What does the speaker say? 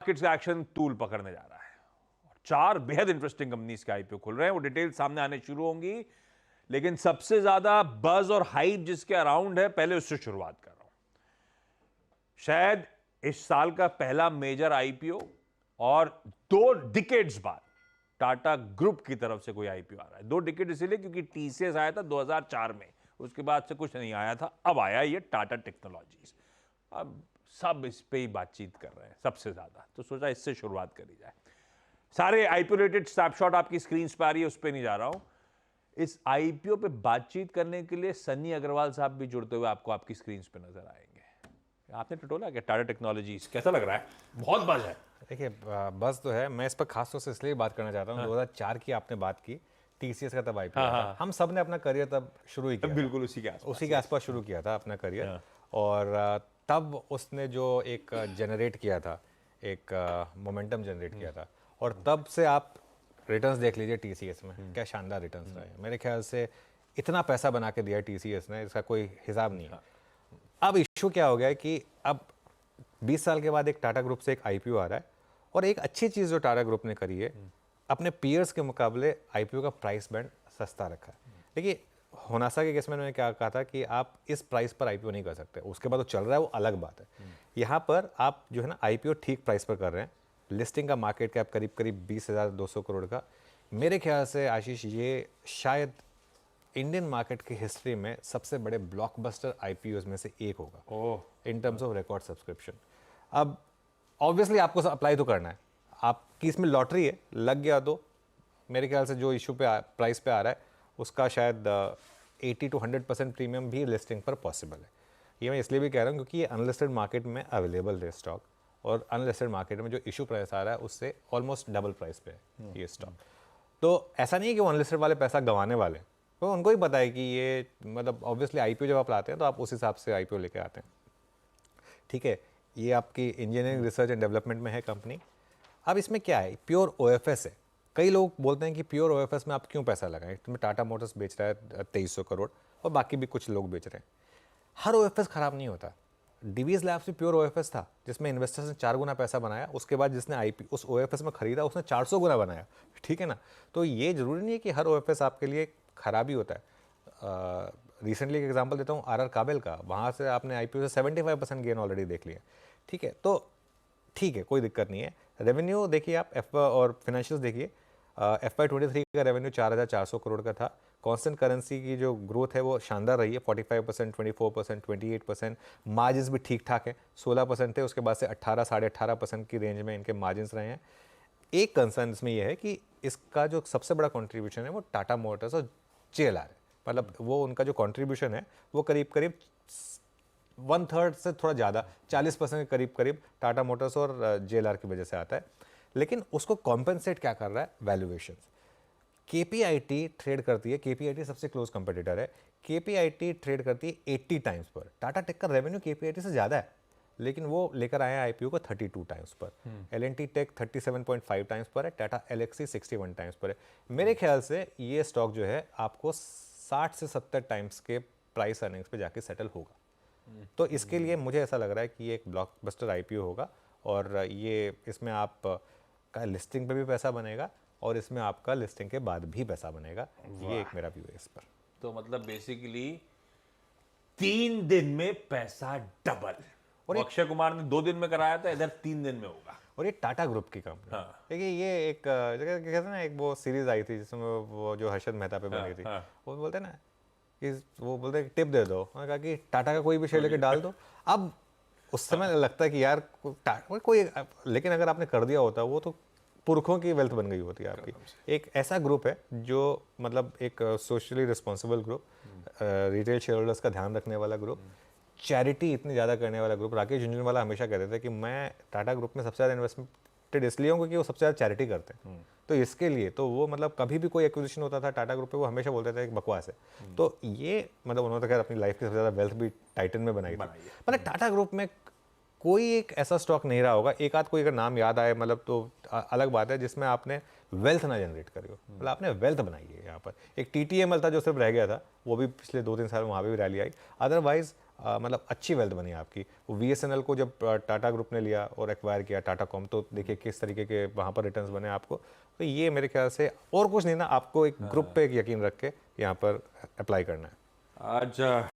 Markets का action तूल पकड़ने जा रहा है और चार बेहद इंटरेस्टिंग कंपनीज के आईपीओ खुल रहे हैं। वो डिटेल सामने आने शुरू होंगी, लेकिन सबसे ज्यादा बज और हाइप जिसके अराउंड है, पहले उससे शुरुआत कर रहा हूं। शायद इस साल का पहला मेजर आईपीओ और 2 डिकेड्स बाद टाटा ग्रुप की तरफ से कोई आईपीओ आ रहा है। 2 डिकेड इसलिए क्योंकि टीसीएस आया था 2004 में, उसके बाद से कुछ नहीं आया था। अब आया ये टाटा टेक्नोलॉजीज। अब सब इस पे ही बातचीत कर रहे हैं सबसे ज्यादा, तो सोचा इससे शुरुआत करी जाए। सारे आईपीओ रिलेटेड स्नैपशॉट आपकी स्क्रीन पे आ रही है, उस पर नहीं जा रहा हूं। इस आईपीओ पे बातचीत करने के लिए सन्नी अग्रवाल साहब भी जुड़ते हुए आपको आपकी स्क्रीन पे नजर आएंगे। आपने टटोला क्या टाटा टेक्नोलॉजीज, कैसा लग रहा है? बहुत बज है। देखिए बस तो है, मैं इस पर खास तौर से इसलिए बात करना चाहता हूँ। 2004 की आपने बात की, टीसीएस का तब आईपीओ था। हम सब ने अपना करियर तब शुरू ही किया, बिल्कुल उसी के आसपास शुरू किया था अपना करियर। और तब उसने जो एक जनरेट किया था, एक मोमेंटम जनरेट किया था, और तब से आप रिटर्न्स देख लीजिए टीसीएस में, क्या शानदार रिटर्न्स रहे। मेरे ख्याल से इतना पैसा बना के दिया टीसीएस ने, इसका कोई हिसाब नहीं है। अब इशू क्या हो गया है कि अब 20 साल के बाद एक टाटा ग्रुप से एक आईपीओ आ रहा है, और एक अच्छी चीज़ जो टाटा ग्रुप ने करी है, अपने पीयर्स के मुकाबले आईपीओ का प्राइस बैंड सस्ता रखा है। देखिए होनासा के केस में उन्होंने क्या कहा था कि आप इस प्राइस पर आईपीओ नहीं कर सकते, उसके बाद वो चल रहा है वो अलग बात है। यहाँ पर आप जो है ना आईपीओ ठीक प्राइस पर कर रहे हैं। लिस्टिंग का मार्केट कैप करीब करीब 20,200 करोड़ का। मेरे ख्याल से आशीष ये शायद इंडियन मार्केट की हिस्ट्री में सबसे बड़े ब्लॉकबस्टर आईपीओज में से एक होगा in terms of record subscription. अब ऑब्वियसली आपको अप्लाई तो करना है, आपकी इसमें लॉटरी है, लग गया तो मेरे ख्याल से जो इशू पे प्राइस पे आ रहा है उसका शायद 80 to 100% प्रीमियम भी लिस्टिंग पर पॉसिबल है। ये मैं इसलिए भी कह रहा हूँ क्योंकि ये अनलिस्टेड मार्केट में अवेलेबल है स्टॉक, और अनलिस्टेड मार्केट में जो इशू प्राइस आ रहा है उससे ऑलमोस्ट डबल प्राइस पे है ये स्टॉक। तो ऐसा नहीं है कि वो अनलिस्टेड वाले पैसा गंवाने वाले, तो उनको ही पता है कि ये मतलब ऑब्वियसली आईपीओ जब आप लाते हैं तो आप उस हिसाब से आईपीओ लेके आते हैं। ठीक है, ये आपकी इंजीनियरिंग रिसर्च एंड डेवलपमेंट में है कंपनी। अब इसमें क्या है, प्योर ओएफएस है। कई लोग बोलते हैं कि प्योर ओएफएस में आप क्यों पैसा लगाएं, तुम्हें टाटा मोटर्स बेच रहा है 2300 करोड़ और बाकी भी कुछ लोग बेच रहे हैं। हर ओएफएस खराब नहीं होता। डीवीएस लैब्स भी प्योर ओएफएस था, जिसमें इन्वेस्टर्स ने 4 गुना पैसा बनाया, उसके बाद जिसने आईपी उस ओएफएस में खरीदा उसने 400 गुना बनाया। ठीक है ना, तो ये जरूरी नहीं है कि हर ओएफएस आपके लिए खराब ही होता है। रिसेंटली एक एग्जांपल देता हूँ आरआर काबिल का, वहाँ से आपने आईपीओ से 75% गेन ऑलरेडी देख लिया। ठीक है, तो ठीक है, कोई दिक्कत नहीं है। रेवेन्यू देखिए आप, एफ और फाइनेंशियल्स देखिए। FY23 का रेवेन्यू 4,400 करोड़ का था। कांस्टेंट करेंसी की जो ग्रोथ है वो शानदार रही है, 45%, 24%, 28%। मार्जिन्स भी ठीक ठाक है, 16% थे, उसके बाद से 18, 18.5% की रेंज में इनके मार्जिन्स रहे हैं। एक कंसर्न इसमें यह है कि इसका जो सबसे बड़ा कंट्रीब्यूशन है वो टाटा मोटर्स और JLR है। मतलब वो उनका जो कंट्रीब्यूशन है वो करीब करीब 1/3 से थोड़ा ज़्यादा 40% के करीब करीब टाटा मोटर्स और JLR की वजह से आता है। लेकिन उसको कॉम्पेंसेट क्या कर रहा है, वैल्यूएशन। KPIT ट्रेड करती है, KPIT सबसे क्लोज कंपटीटर है, KPIT ट्रेड करती है 80 टाइम्स पर। टाटा टेक का रेवेन्यू KPIT से ज़्यादा है, लेकिन वो लेकर आए आईपीओ को 32 टाइम्स पर। L&T टेक 37.5 टाइम्स पर है, टाटा Elxsi 61 टाइम्स पर है। मेरे ख्याल से ये स्टॉक जो है आपको 60 से 70 टाइम्स के प्राइस अर्निंग्स पे जाके सेटल होगा। तो इसके लिए मुझे ऐसा लग रहा है कि ये एक ब्लॉकबस्टर आईपीओ होगा, और ये इसमें आप का लिस्टिंग पे भी पैसा बनेगा और इसमें आपका लिस्टिंग के बाद भी पैसा बनेगा। ये एक मेरा व्यू है इस पर। तो मतलब बेसिकली 3 दिन में पैसा डबल, और अक्षय कुमार ने 2 दिन में कराया था, इधर 3 दिन में होगा। और ये टाटा ग्रुप की कंपनी। देखिए ये एक कहते हैं ना, एक वो सीरीज आई थी जिसमें वो जो हर्षद मेहता पे बनी थी, वो बोलते हैं ना कि वो बोलते हैं टिप दे दो, उन्होंने कहा कि टाटा का कोई भी शेयर लेके डाल दो। अब उस समय लगता है कि यार कोई, लेकिन अगर आपने कर दिया होता वो तो पुरखों की वेल्थ बन गई होती है आपकी। एक ऐसा ग्रुप है जो मतलब एक socially responsible group, retail share holders का ध्यान रखने वाला ग्रुप, चैरिटी इतनी ज़्यादा करने वाला ग्रुप। राकेश झुंझुनवाला हमेशा कहते थे कि मैं टाटा ग्रुप में सबसे ज़्यादा इन्वेस्टमेंट इसलिए हूँ क्योंकि वो सबसे ज़्यादा चैरिटी करते हैं। तो इसके लिए तो वो मतलब कभी भी कोई एक्विजिशन होता था टाटा ग्रुप पे, वो हमेशा बोलते थे कि बकवास है। तो ये मतलब उन्होंने तो खैर अपनी लाइफ की सबसे ज़्यादा वेल्थ भी टाइटन में बनाई थी। मतलब टाटा ग्रुप में कोई एक ऐसा स्टॉक नहीं रहा होगा, एक आध कोई अगर नाम याद आए मतलब तो अलग बात है, जिसमें आपने वेल्थ ना जनरेट करी हो। मतलब आपने वेल्थ बनाई है। यहाँ पर एक TTML था जो सिर्फ रह गया था, वो भी पिछले 2-3 साल वहाँ पे भी रैली आई। अदरवाइज मतलब अच्छी वेल्थ बनी आपकी। वो VSNL को जब टाटा ग्रुप ने लिया और एक्वायर किया टाटा कॉम, तो देखिए किस तरीके के वहाँ पर रिटर्न्स बने आपको। तो ये मेरे ख्याल से और कुछ नहीं ना, आपको एक ग्रुप पे एक यकीन रख के यहाँ पर अप्लाई करना है। आज